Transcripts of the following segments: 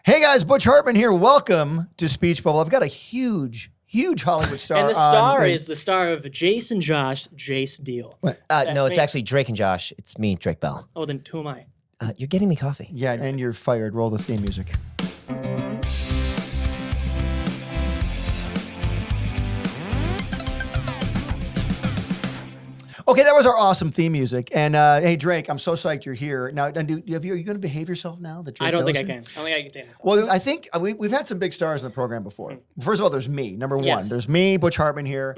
Hey guys, Butch Hartman here. Welcome to Speech Bubble. I've got a huge Hollywood star. And the star is the star of Jace and Josh, Jace Diehl. No, it's actually Drake and Josh. It's me, Drake Bell. Oh, then who am I? You're getting me coffee. Yeah, and you're fired. Roll the theme music. Okay, that was our awesome theme music. And hey, Drake, I'm so psyched you're here. Now, are you going to behave yourself now? That Drake I don't think I Bell's can. I don't think I can contain myself. Well, I think we've had some big stars in the program before. First of all, there's me, number one. Yes. There's me, Butch Hartman here.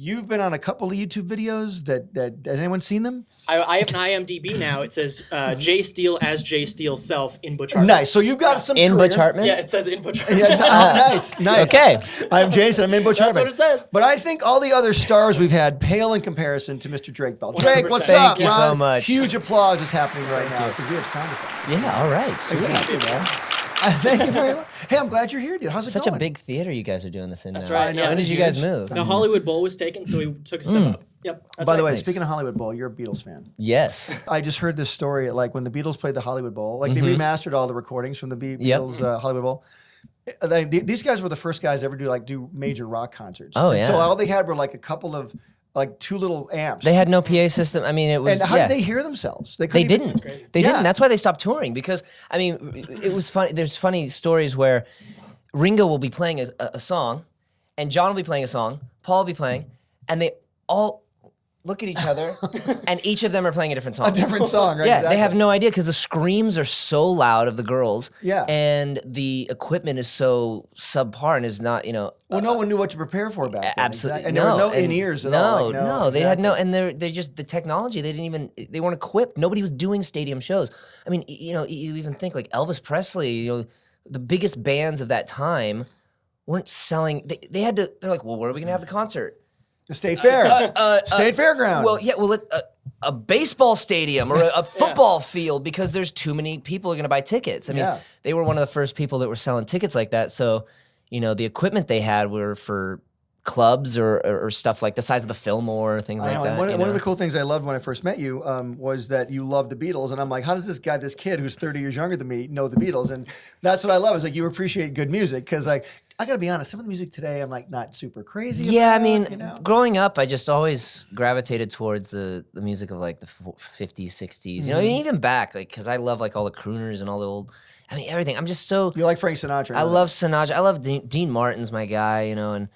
You've been on a couple of YouTube videos that has anyone seen them? I have an IMDb now. It says Jace Diehl as Jace Diehl's self in Butch Hartman. Nice. So you've got some In career. Butch Hartman? Yeah, it says in Butch Hartman. Yeah, nice. Okay. I'm Jason. I'm in Butch Hartman. That's what it says. But I think all the other stars we've had pale in comparison to Mr. Drake Bell. Drake, 100%. what's Thank up, you Ron? so much. Huge applause is happening right now because we have sound effects. Yeah, all right. Sweet. Thank you very much. Hey, I'm glad you're here, dude. How's it Such going? a big theater you guys are doing this in That's now. right. know. When did you guys move? The Hollywood Bowl was taken, so we took a step up. Yep. That's By the right. way, speaking of Hollywood Bowl, you're a Beatles fan. Yes. I just heard this story, like when the Beatles played the Hollywood Bowl, like they remastered all the recordings from the Beatles Hollywood Bowl. These guys were the first guys ever to do major rock concerts. Oh, And yeah. So all they had were like a couple of two little amps. They had no PA system. I mean, it was. And how yeah. did they hear themselves? They couldn't even- didn't. They Yeah. didn't. That's why they stopped touring because, I mean, it was funny. There's funny stories where Ringo will be playing a song and John will be playing a song, Paul will be playing, and they all look at each other and each of them are playing a different song. A different song, right? Yeah, Exactly. they have no idea because the screams are so loud of the girls. Yeah. And the equipment is so subpar and is not, Well, no one knew what to prepare for back then. absolutely. Exactly. And there were no in-ears at all. Like, No, they had no, and they just, the technology, they weren't equipped. Nobody was doing stadium shows. I mean, you even think like Elvis Presley, the biggest bands of that time weren't selling, they had to, they're like, well, where are we going to have the concert? The State Fair. State Fairground. Well, yeah, a baseball stadium or a football field because there's too many people are going to buy tickets. I mean, Yeah. they were one of the first people that were selling tickets like that. So, the equipment they had were for clubs or stuff like the size of the Fillmore, things I like know. that. And one of the cool things I loved when I first met you was that you loved the Beatles. And I'm like, how does this kid who's 30 years younger than me know the Beatles? And that's what I love is like you appreciate good music because like, I got to be honest, some of the music today I'm like not super crazy Yeah, about, I mean, growing up, I just always gravitated towards the music of like the 50s, 60s, even back, like, because I love like all the crooners and all the old, I mean, everything. I'm just so, You like Frank Sinatra. I love Sinatra. I love Dean Martin's my guy, and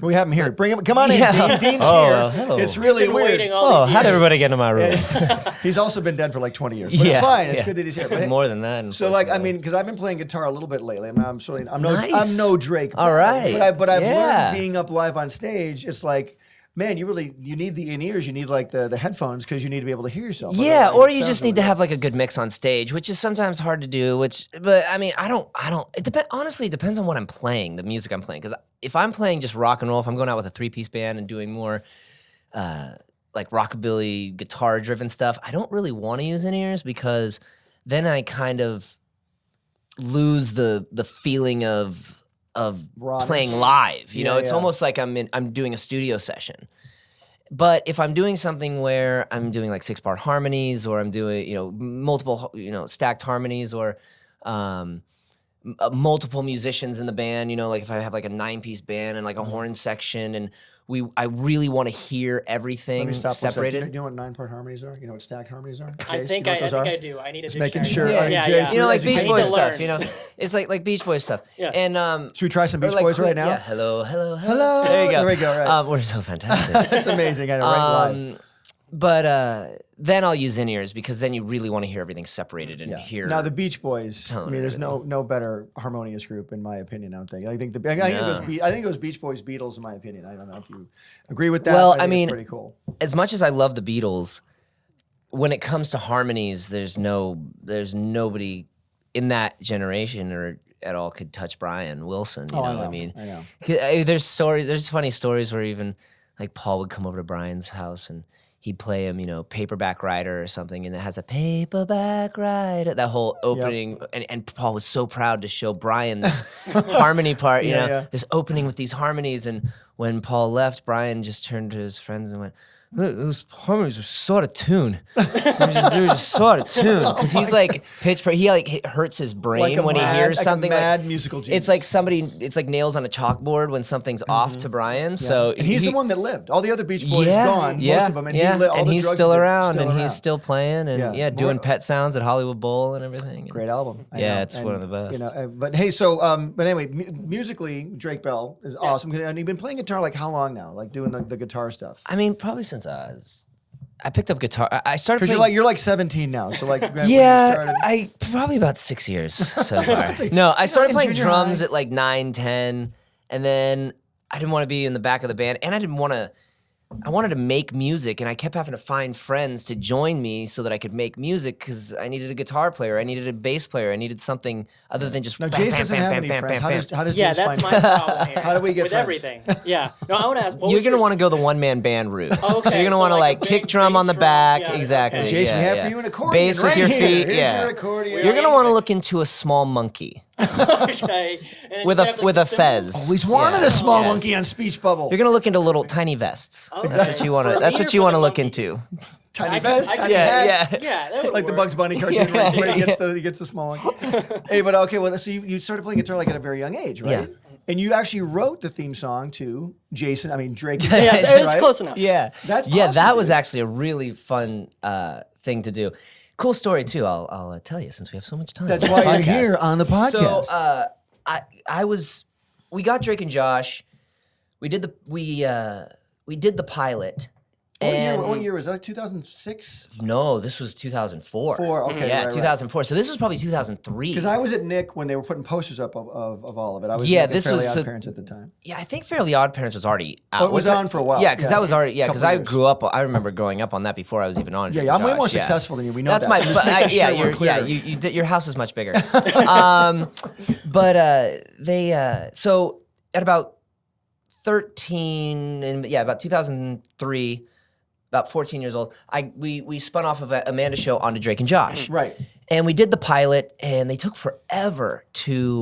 We have him here. Bring him. Come on Yeah. in. Dean's Oh, here. hello. It's really Been weird. waiting all these years. everybody get in my room? He's also been dead for like 20 years. But it's fine. It's good that he's here. But More than that. so like, I mean, because I've been playing guitar a little bit lately. I'm Nice. no Drake. All right. But I've Yeah. learned being up live on stage. It's like, man, you need the in-ears. You need like the headphones because you need to be able to hear yourself. Yeah, Otherwise, or it you sounds just really need to bad. have like a good mix on stage, which is sometimes hard to do. But I mean, I don't. Honestly, it depends on what I'm playing, the music I'm playing. Because if I'm playing just rock and roll, if I'm going out with a 3-piece band and doing more like rockabilly guitar-driven stuff, I don't really want to use in-ears because then I kind of lose the feeling of Rawness. playing live. Yeah, It's yeah. almost like I'm doing a studio session. But if I'm doing something where I'm doing like 6-part harmonies or I'm doing, multiple, stacked harmonies or multiple musicians in the band, like if I have like a 9-piece band and like a horn section and I really want to hear everything Let me stop separated. Do you know what 9-part harmonies are? You know what stacked harmonies are? I Jace, think you know what those are? I do. I need a Just making dictionary. sure. Yeah, Jace, yeah. Like I need Beach to Boys stuff, learn. It's like Beach Boys stuff. Yeah. And Should we try some or Beach like Boys right now? Yeah, hello. Hello. There you go. There we go, right. We're so fantastic. That's amazing. I know, right? Live. But then I'll use in-ears because then you really want to hear everything separated and hear. Now the Beach Boys. I Tone mean, there's and no better harmonious group in my opinion. I don't think. I think it goes Beach Boys, Beatles in my opinion. I don't know if you agree with that. Well, but I think mean, it's pretty cool. as much as I love the Beatles, when it comes to harmonies, there's nobody in that generation or at all could touch Brian Wilson. You know, I know. I mean, I know. There's funny stories where even like Paul would come over to Brian's house and he'd play him, Paperback Writer or something, and it has a Paperback Writer, that whole opening, and Paul was so proud to show Brian this harmony part, Yeah. this opening with these harmonies, and when Paul left, Brian just turned to his friends and went, those harmonies are so out of tune. They were just so out of tune. Because he's like pitch perfect. He like hurts his brain when he hears something. Like a mad musical genius. It's like it's like nails on a chalkboard when something's off to Brian. So and he's the one that lived. All the other Beach Boys gone, most of them, and he's still around, and he's still playing, and doing pet sounds at Hollywood Bowl and everything. Great album. It's one of the best. You know, but hey, so but anyway, musically, Drake Bell is awesome. And you've been playing guitar like how long now? Like doing the guitar stuff? I mean, probably since I picked up guitar. I started because you're like 17 now, so like I probably about 6 years so far. No, I started playing drums at like 9, 10, and then I didn't want to be in the back of the band, and I wanted to make music, and I kept having to find friends to join me so that I could make music because I needed a guitar player, I needed a bass player, I needed something other than just. No, Jace doesn't have any friends. How does yeah, Jace that's find my problem here. How do we get with friends? everything? Yeah. No, I want to ask. You're gonna want to go the one-man band route. Okay, so you're gonna want to like kick drum on the back, exactly. And Jace, we have for you an accordion. Bass with your feet, Here's your accordion. You're gonna want to look into a small monkey. Okay. With a fez. Always wanted a small monkey on Speech Bubble. You're gonna look into little tiny vests. Okay. That's what you want to. That's what you want to look into. Tiny vest, tiny hats. Yeah, that would like work. the Bugs Bunny cartoon where he gets the small monkey. Hey, but okay, well, so you started playing guitar like at a very young age, right? Yeah. And you actually wrote the theme song to Jason. I mean Drake. Yeah, it was right? close enough. Yeah, That's yeah. awesome, That was dude. actually a really fun thing to do. Cool story too. I'll tell you since we have so much time. That's on why this you're podcast. here on the podcast. So we got Drake and Josh. We did the pilot. What year was that? 2006? No, this was 2004. Okay, Yeah, right. 2004. So this was probably 2003. Because I was at Nick when they were putting posters up of all of it. I was Yeah, at this Fairly was Odd Parents at the time. Yeah, I think Fairly Odd Parents was already out. Oh, it was on for a while. Yeah, because that was already because Couple I years. grew up. I remember growing up on that before I was even on. Yeah, I'm way Josh, more successful than you. We know That's that. my. Just But making yeah, sure we're clear. your house is much bigger. They so at about 13 and about 2003. About 14 years old, we spun off of Amanda's show onto Drake and Josh. Right. And we did the pilot, and they took forever to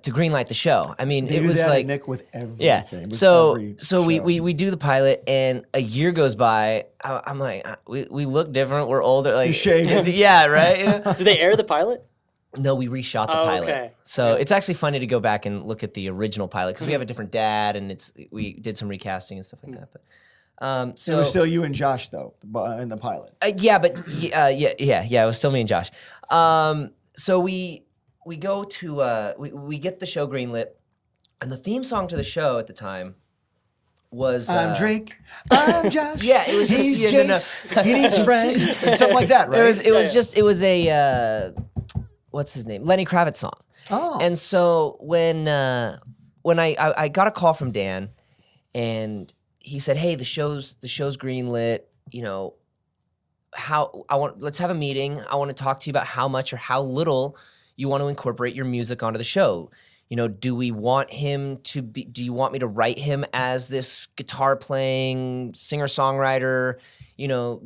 greenlight the show. I mean, They it do was that at like Nick with everything. yeah. with So every we do the pilot, and a year goes by. I'm like, we look different. We're older. Like You shaved. yeah, right. Did they air the pilot? No, we reshot the pilot. Okay. So it's actually funny to go back and look at the original pilot because we have a different dad, and we did some recasting and stuff like that. But So it was still you and Josh though in the pilot. yeah, it was still me and Josh. So we go to we get the show greenlit, and the theme song to the show at the time was I'm Drake. I'm Josh. Yeah, it was just- He's yeah, no, Jace. He needs friends. Something like that, right? it was a what's his name? Lenny Kravitz song. Oh. And so when I got a call from Dan, and he said, "Hey, the show's greenlit. You know, let's have a meeting. I want to talk to you about how much or how little you want to incorporate your music onto the show. You know, do you want me to write him as this guitar playing singer-songwriter,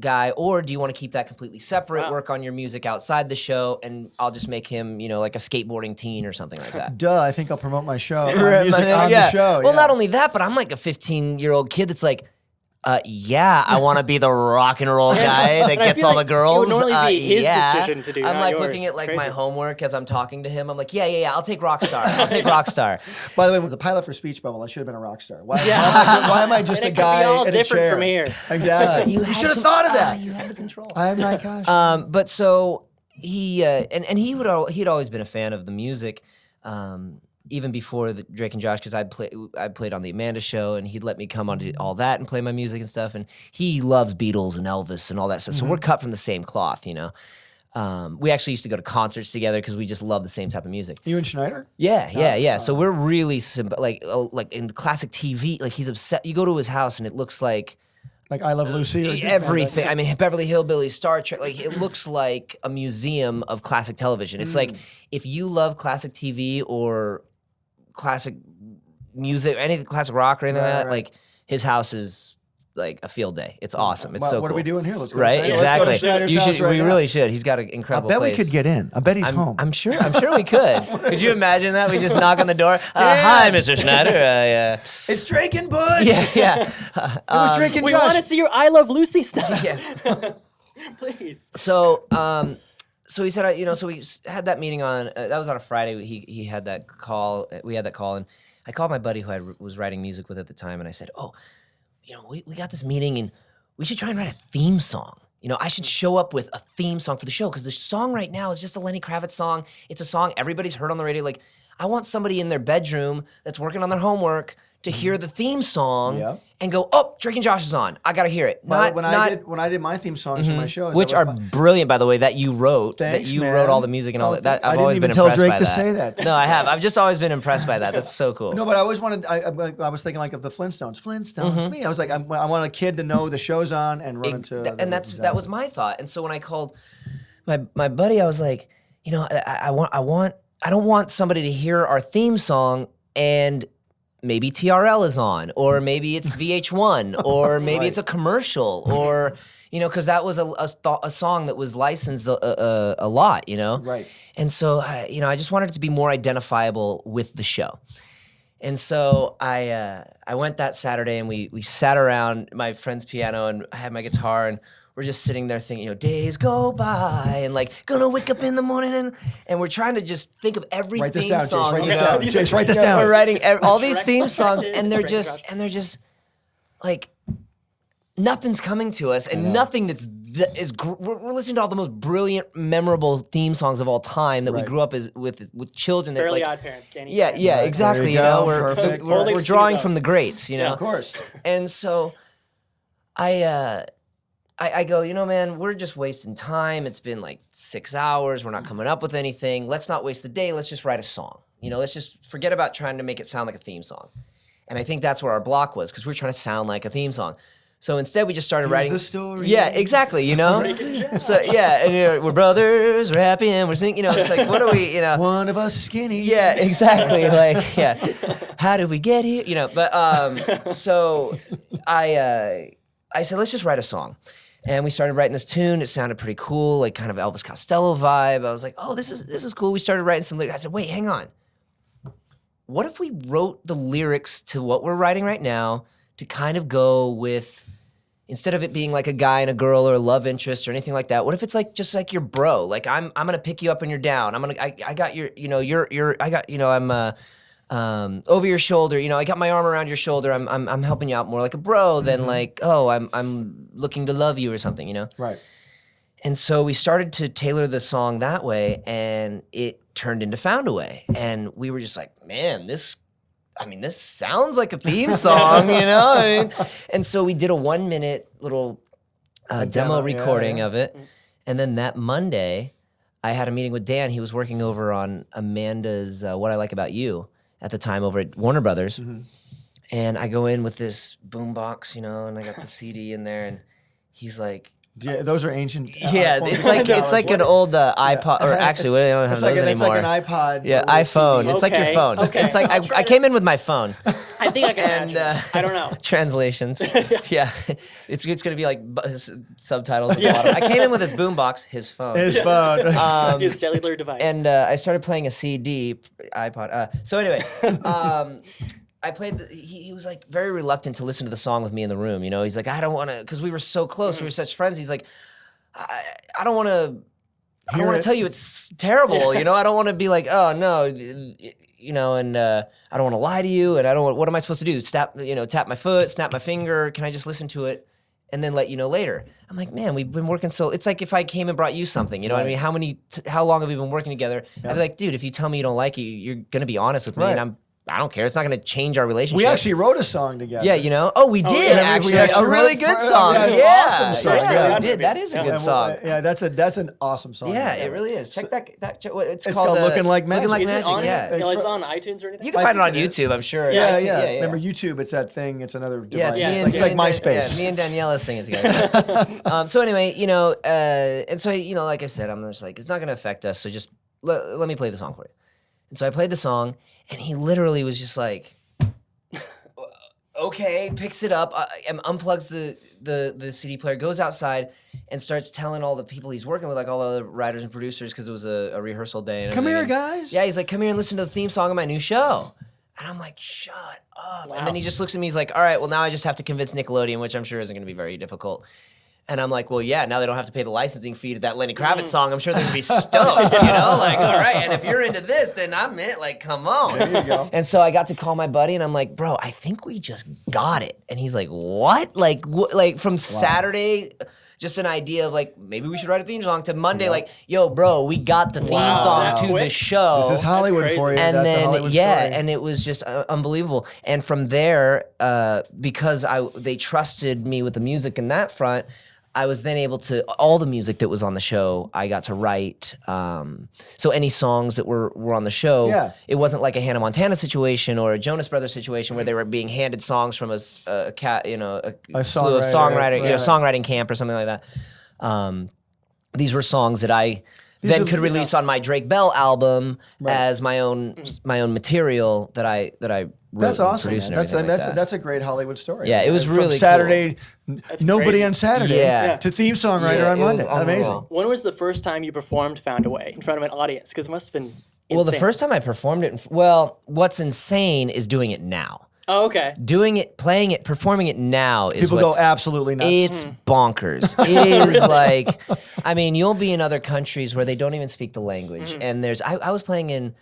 guy, or do you want to keep that completely separate, work on your music outside the show, and I'll just make him, like a skateboarding teen or something like that." Duh, I think I'll promote my show. My music on the show. Well, yeah. not only that, but I'm like a 15-year-old kid that's like, I want to be the rock and roll guy that gets all the girls. It would normally be his decision to do. I'm not like yours. looking at It's like crazy. my homework as I'm talking to him. I'm like, yeah, I'll take Rockstar. I'll take Rockstar. By the way, with the pilot for Speech Bubble, I should have been a rock star. Why am I just And a it could be guy all in a different chair? from here. Exactly. You should have thought of that. You had the control. I am not gosh. But so he and he'd always been a fan of the music, even before the Drake and Josh, because I played on the Amanda show, and he'd let me come on to all that and play my music and stuff. And he loves Beatles and Elvis and all that stuff. So we're cut from the same cloth, We actually used to go to concerts together because we just love the same type of music. You and Schneider? Yeah. So we're really like in classic TV. Like he's obsessed. You go to his house and it looks like I Love Lucy. Or everything. I mean, Beverly Hillbillies, Star Trek. Like it looks like a museum of classic television. It's like if you love classic TV or classic music, anything classic rock or anything like that. Right. Like his house is like a field day. It's awesome. It's so what cool. are we doing here? Let's go. Right, to exactly. Schneider's You house should. right We now. really should. He's got an I incredible bet place. we could get in. I bet he's home. I'm sure we could. Could you imagine that? We just knock on the door. Hi, Mr. Schneider. It's Drake and Butch. Yeah. It was Drake and We Josh. want to see your I Love Lucy stuff. Yeah. Please. So, so he said, so we had that meeting on. That was on a Friday. He had that call. We had that call, and I called my buddy who was writing music with at the time, and I said, "Oh, we got this meeting, and we should try and write a theme song. I should show up with a theme song for the show because the song right now is just a Lenny Kravitz song. It's a song everybody's heard on the radio. Like, I want somebody in their bedroom that's working on their homework to hear the theme song and go, oh, Drake and Josh is on. I gotta hear it. When I did my theme songs for my shows, which are brilliant, by the way, that you wrote. Thanks, that you man. wrote all the music and all that. I I've didn't always even been tell impressed Drake by to that. say that. No, I have. I've just always been impressed by that. That's so cool. No, but I always wanted. I was thinking like of the Flintstones. Me. I was like, I want a kid to know the show's on and run into. And that was my thought. And so when I called my buddy, I was like, I don't want somebody to hear our theme song and maybe TRL is on, or maybe it's VH1, or maybe it's a commercial, or because that was a song that was licensed a lot, Right. And so I just wanted it to be more identifiable with the show. And so I went that Saturday, and we sat around my friend's piano, and I had my guitar, and we're just sitting there thinking, days go by, and like gonna wake up in the morning, and we're trying to just think of every Write this theme down, song. Jace. Write this down. Jace, write this down. We're writing all these Direct theme songs, Project, and they're Direct just like nothing's coming to us, and nothing we're listening to all the most brilliant, memorable theme songs of all time that we grew up with children. Fairly that Odd Parents, Danny. Yeah, Phantom. exactly. There you go. We're Perfect. we're drawing from the greats, Of course. And so I go, man, we're just wasting time. It's been like 6 hours. We're not coming up with anything. Let's not waste the day. Let's just write a song. Let's just forget about trying to make it sound like a theme song. And I think that's where our block was, because we're trying to sound like a theme song. So instead, we just started writing. the story. Yeah, exactly. So yeah, and we're brothers. We're happy, and we're singing. It's like, what are we? One of us is skinny. Yeah, exactly. Like, yeah. How did we get here? But so I said, let's just write a song. And we started writing this tune. It sounded pretty cool, like kind of Elvis Costello vibe. I was like, oh, this is cool. We started writing some lyrics. I said, wait, hang on. What if we wrote the lyrics to what we're writing right now to kind of go with, instead of it being like a guy and a girl or a love interest or anything like that, what if it's like just like your bro? Like I'm gonna pick you up when you're down. I got your, I'm over your shoulder. I got my arm around your shoulder. I'm helping you out more like a bro than like, oh, I'm looking to love you or something, Right. And so we started to tailor the song that way, and it turned into Found a Way. And we were just like, man, this sounds like a theme song, And so we did a 1-minute little demo recording of it. And then that Monday, I had a meeting with Dan. He was working over on Amanda's What I Like About You at the time over at Warner Brothers. And I go in with this boombox, and I got the CD in there, and he's like, Yeah, those are ancient. yeah, iPhone it's like an old iPod, or actually, we don't have those anymore. It's like an iPod. Yeah, with a iPhone. CD. It's like your Okay, phone. okay. It's like I came in with my phone. I think I can And imagine. I don't know. translations. Yeah, it's gonna be like subtitles at the bottom. I came in with his boombox, his phone. His phone. His cellular device. And I started playing a CD iPod. So anyway, I played. He was like very reluctant to listen to the song with me in the room. He's like, I don't want to, because we were so close. We were such friends. He's like, I don't want to. I don't want to tell you it's terrible. I don't want to be like, oh no, and I don't want to lie to you, and I don't. What am I supposed to do? Tap my foot, snap my finger. Can I just listen to it? And then let you know later. I'm like, man, we've been working so. It's like if I came and brought you something, what I mean? How long have we been working together? Yeah. I'd be like, dude, if you tell me you don't like it, you're gonna be honest with me, and I don't care. It's not gonna change our relationship. We actually wrote a song together. Yeah, Oh, we did yeah, actually. we actually a really wrote good for- song. yeah, an Yeah, awesome song. yeah, Yeah. we did. That is a good song. Yeah, that's an awesome song. Yeah, it really is. Check that. It's It's called called Looking Like Looking Like Magic. Is it Magic. on? Yeah. It's on iTunes or anything. You can find it on think it is. YouTube, I'm sure. Yeah, iTunes, yeah. Remember YouTube? It's that thing. It's another Yeah, device. it's, It's like MySpace. Me and Daniela sing it together. So anyway, and so like I said, I'm just like, it's not gonna affect us. So just let me play the song for you. And so I played the song, and he literally was just like, okay, picks it up, unplugs the CD player, goes outside, and starts telling all the people he's working with, like all the other writers and producers, because it was a rehearsal day. And Come here, everything. guys. Yeah, he's like, come here and listen to the theme song of my new show. And I'm like, shut up. Wow. And then he just looks at me, he's like, all right, well, now I just have to convince Nickelodeon, which I'm sure isn't going to be very difficult. And I'm like, well, yeah, now they don't have to pay the licensing fee to that Lenny Kravitz song. I'm sure they're going to be stoked, you know? Like, all right, and if you're into this, then I'm it. Like, come on. There you go. And so I got to call my buddy, and I'm like, bro, I think we just got it. And he's like, what? Like, like from Saturday, just an idea of like, maybe we should write a theme song, to Monday, like, yo, bro, we got the theme song that to quick? the show. This is Hollywood crazy. for you. And That's a then Hollywood yeah, story. and it was just unbelievable. And from there, because they trusted me with the music in that front, I was then able to, all the music that was on the show, I got to write. So any songs that were on the show, it wasn't like a Hannah Montana situation or a Jonas Brothers situation where they were being handed songs from a slew of songwriting camp or something like that. These were songs that I then could release on my Drake Bell album as my own material that I wrote. That's and awesome, produced man. and everything like that. That's a great Hollywood story. Yeah, it was From really Saturday, nobody crazy. on Saturday Yeah. to theme songwriter Yeah, on it was Monday. Amazing. unreal. When was the first time you performed "Found a Way" in front of an audience? Because it must have been insane. Well, the first time I performed it, what's insane is doing it now. Oh, okay. Doing it, playing it, performing it now is People go what's absolutely nuts. It's bonkers. It is like, I mean, you'll be in other countries where they don't even speak the language. And I was playing in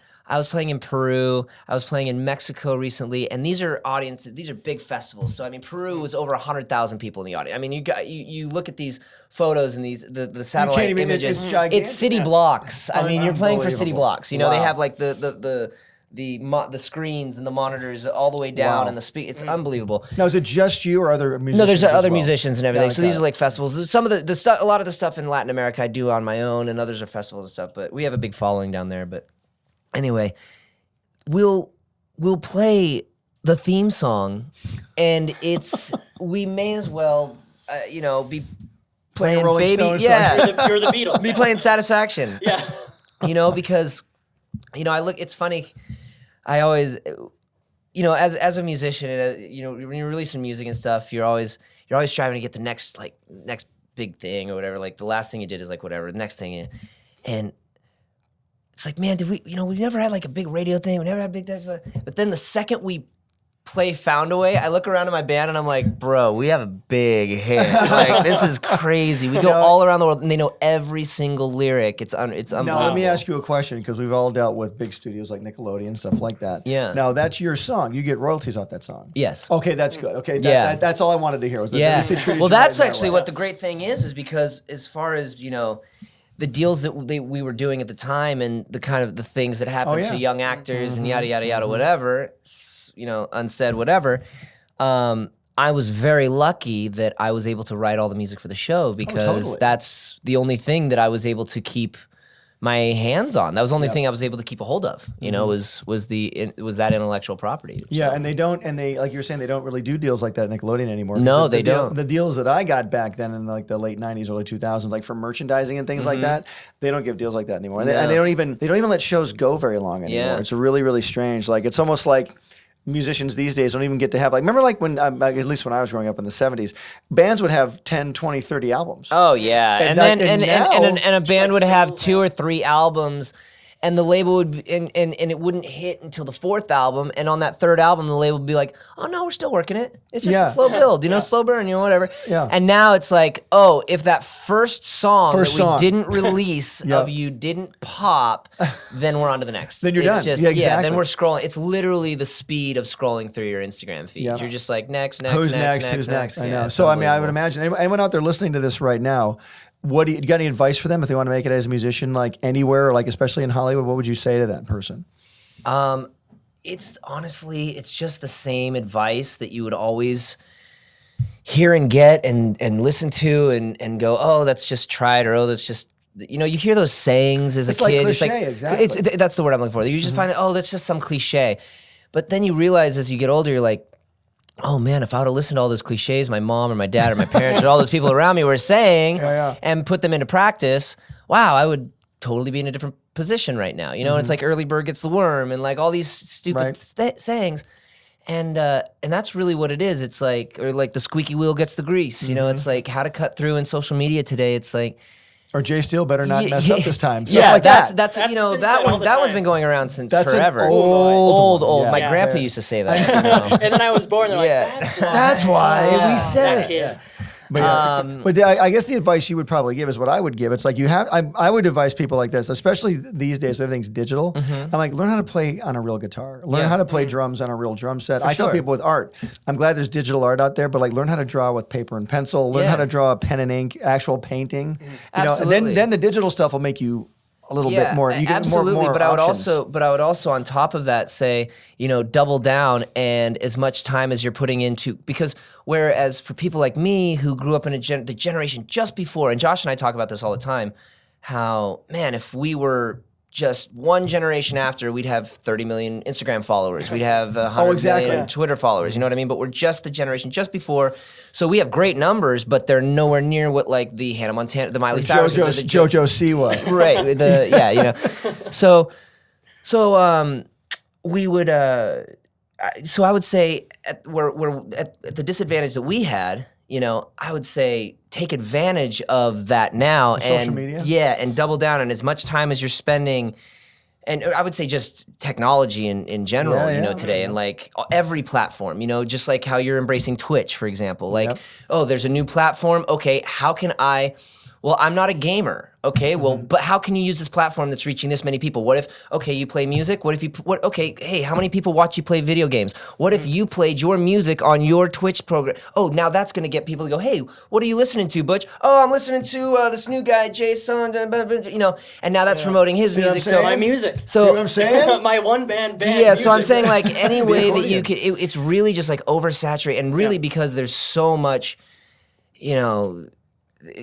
Peru. I was playing in Mexico recently, and these are audiences. These are big festivals. So I mean, Peru was over 100,000 people in the audience. I mean, you look at these photos and the satellite even- images. it's gigantic. It's city blocks. I mean, you're playing for city Unbelievable. blocks. You know, they Wow. have like the screens and the monitors all the way down, Wow. and it's unbelievable. Now, is it just you or other musicians? No, there's as other well? musicians and everything. Yeah, So these are like festivals. Some of the stuff, a lot of the stuff in Latin America I do on my own, and others are festivals and stuff. But we have a big following down there. But anyway, we'll play the theme song, and we may as well, be playing Rolling Baby. Stones Yeah, You're the Beatles. be playing Satisfaction. Yeah. Because it's funny. I always, as a musician, when you're releasing music and stuff, you're always striving to get the next big thing or whatever. Like the last thing you did is like whatever the next thing, and it's like, man, did we never had like a big radio thing. We never had big, but then the second we play Found a Way, I look around at my band and I'm like, bro, we have a big hit. Like, this is crazy. We go all around the world and they know every single lyric. It's unbelievable. Now, let me ask you a question, because we've all dealt with big studios like Nickelodeon, stuff like that. Yeah. Now, that's your song. You get royalties off that song. Yes. Okay, that's good. Okay, Yeah. that's all I wanted to hear. Was that Yeah. they treated Well, you that's right in actually that way. what the great thing is because as far as, the deals that we were doing at the time and the kind of the things that happened to young actors and yada, yada, yada, whatever, unsaid whatever, I was very lucky that I was able to write all the music for the show because totally. that's the only thing that I was able to keep my hands on. That was the only thing I was able to keep a hold of, was that intellectual property. Yeah, So- and they like you're saying, they don't really do deals like that at Nickelodeon anymore. No, The they deal- don't. The deals that I got back then in like the late '90s, early 2000s, like for merchandising and things like that, they don't give deals like that anymore. And they don't even let shows go very long anymore. Yeah. It's really, really strange. Like it's almost like musicians these days don't even get to have remember like when at least when I was growing up in the 70s, bands would have 10, 20, 30 albums. Oh yeah, And and that- then and now- and a band would have 2 or 3 albums, and the label would be, and it wouldn't hit until the 4th album, and on that 3rd album the label would be like, oh no, we're still working it. It's just a slow build, slow burn, whatever. Yeah. And now it's like, oh, if that first song First that we song. didn't release of you didn't pop, then we're on to the next. Then you're It's done. Just, Yeah, exactly. then we're scrolling. It's literally the speed of scrolling through your Instagram feed. Yeah. You're just like next. Who's next? I know. Yeah, So I mean, I would unbelievable. imagine anyone out there listening to this right now, you got any advice for them if they want to make it as a musician, like anywhere, or like especially in Hollywood? What would you say to that person? It's honestly, it's just the same advice that you would always hear and get and listen to and go, oh, that's just tried, or oh, that's just, you hear those sayings as It's a like kid. cliche, exactly. That's the word I'm looking for. You just find that, oh, that's just some cliche. But then you realize as you get older, you're like, oh man, if I would have listened to all those cliches my mom or my dad or my parents or all those people around me were saying and put them into practice, wow, I would totally be in a different position right now. And it's like early bird gets the worm and like all these stupid sayings. And that's really what it is. It's like, or like the squeaky wheel gets the grease. You know, it's like how to cut through in social media today. It's like, Or Jay Steele better not mess up this time. Stuff Yeah, like that's that. you know, been that said all one the that one's time. been going around since That's an forever. old one. My Yeah. grandpa used to say that. You know? And then I was born. They're Yeah. like, that's why. That's why Yeah. we said That it. kid. But I guess the advice you would probably give is what I would give. It's like I would advise people like this, especially these days when everything's digital. I'm like, learn how to play on a real guitar. Learn how to play drums on a real drum set. I tell sure. people with art, I'm glad there's digital art out there, but like learn how to draw with paper and pencil. Learn Yeah. how to draw pen and ink, actual painting. You know, and Absolutely. then the digital stuff will make you a little bit more. You get absolutely. more but I would options. also on top of that say, you know, double down and as much time as you're putting into, because whereas for people like me who grew up in the generation just before, and Josh and I talk about this all the time, how man, if we were just one generation after, we'd have 30 million Instagram followers. We'd have 100 exactly. million Twitter followers. You know what I mean? But we're just the generation just before. So we have great numbers, but they're nowhere near what like the Hannah Montana, the Miley Cyrus, JoJo Siwa. right? You know. So we would. So I would say we're at the disadvantage that we had. You know, I would say take advantage of that now and social media? Yeah, and double down on as much time as you're spending. And I would say just technology in general, Yeah, you know, yeah. today and like every platform, you know, just like how you're embracing Twitch, for example. Like, oh, there's a new platform. Okay, how can well, I'm not a gamer. Okay, well, but how can you use this platform that's reaching this many people? What if, okay, you play music? What if okay, hey, how many people watch you play video games? What if you played your music on your Twitch program? Oh, now that's going to get people to go, hey, what are you listening to, Butch? Oh, I'm listening to this new guy, Jace, you know, and now that's promoting his what I'm music. saying? My music. See what I'm saying? My one band. Yeah, so I'm music. saying like any way that you accordion. can, it's really just like oversaturated, and really because there's so much, you know,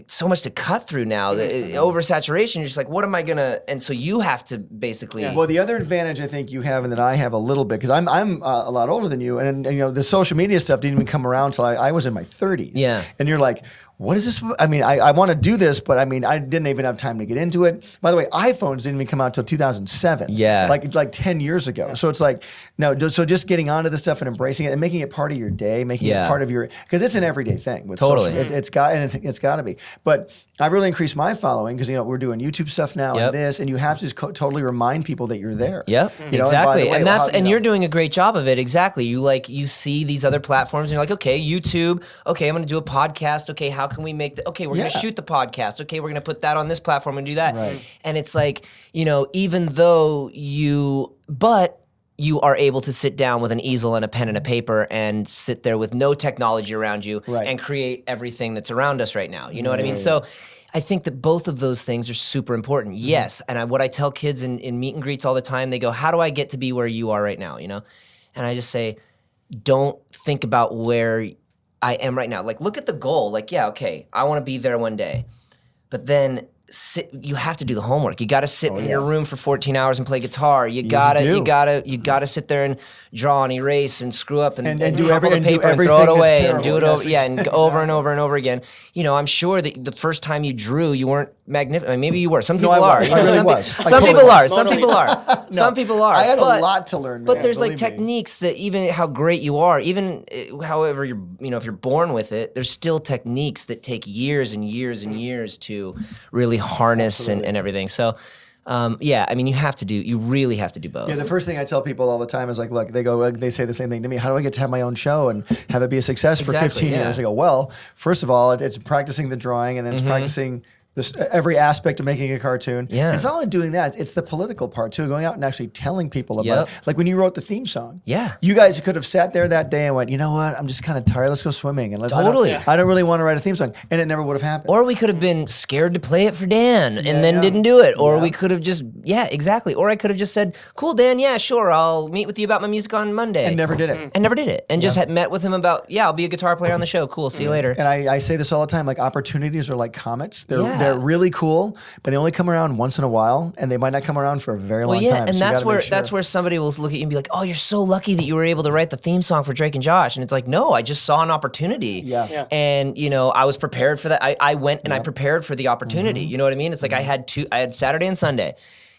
so much to cut through now. The oversaturation, you're just like, what am I gonna? And so you have to basically. Well, the other advantage I think you have, and that I have a little bit, because I'm a lot older than you, and you know the social media stuff didn't even come around till I was in my 30s. Yeah. And you're like, what is this? I mean, I want to do this, but I mean, I didn't even have time to get into it. By the way, iPhones didn't even come out till 2007. Yeah. Like 10 years ago. So it's like, no, so just getting onto this stuff and embracing it and making it part of your day, making it Yeah. part of your, because it's an everyday thing with Totally. social. It's got to be. But I've really increased my following because, you know, we're doing YouTube stuff now Yep. and this, and you have to just totally remind people that you're there. Yep, You know, and by exactly, the way, and that's how- you and know, you're doing a great job of it. Exactly, you see these other platforms, and you're like, okay, YouTube. Okay, I'm going to do a podcast. Okay, how can we make the? Okay, we're going to Yeah. shoot the podcast. Okay, we're going to put that on this platform and do that. Right. And it's like, you know, even though but you are able to sit down with an easel and a pen and a paper and sit there with no technology around you Right. and create everything that's around us right now. You know what I mean? So I think that both of those things are super important. Yes. And what I tell kids in meet and greets all the time, they go, how do I get to be where you are right now? You know? And I just say, don't think about where I am right now. Like, look at the goal. Like, yeah, okay, I want to be there one day. But then you have to do the homework. You got to sit in your room for 14 hours and play guitar. You gotta sit there and draw and erase and screw up and do crumple the paper and everything throw it that's away terrible. and do it Yes, over, and over and over and over again. You know, I'm sure that the first time you drew, you weren't magnificent. I mean, maybe you were. Some people I are. was. You I know, really some was. I some totally people was. are. Some people are. Some people are. I had But- a lot to learn. But man, there's like believe me. techniques that even how great you are, even however you're, you know, if you're born with it, there's still techniques that take years and years and years to really harness and everything. So, yeah, I mean, you really have to do both. Yeah, the first thing I tell people all the time is like, look, they say the same thing to me. How do I get to have my own show and have it be a success for Exactly, 15 yeah. years? I go, well, first of all, it's practicing the drawing, and then it's practicing every aspect of making a cartoon. Yeah. And it's not only doing that, it's the political part too, going out and actually telling people about Yep. it. Like when you wrote the theme song. Yeah. You guys could have sat there that day and went, you know what, I'm just kind of tired, let's go swimming. And Totally. I don't really want to write a theme song. And it never would have happened. Or we could have been scared to play it for Dan and then yeah. didn't do it. Or Yeah. we could have just, exactly. Or I could have just said, cool, Dan, yeah, sure, I'll meet with you about my music on Monday. and never did it. And never did it. And just had met with him about, I'll be a guitar player on the show. Cool, see you later. And I say this all the time, like opportunities are like comets. Yeah. They're really cool, but they only come around once in a while, and they might not come around for a very long time. And so you that's gotta make where sure. somebody will look at you and be like, "Oh, you're so lucky that you were able to write the theme song for Drake and Josh." And it's like, no, I just saw an opportunity. Yeah. And you know, I was prepared for that. I went and I prepared for the opportunity. Mm-hmm. You know what I mean? It's like I had Saturday and Sunday.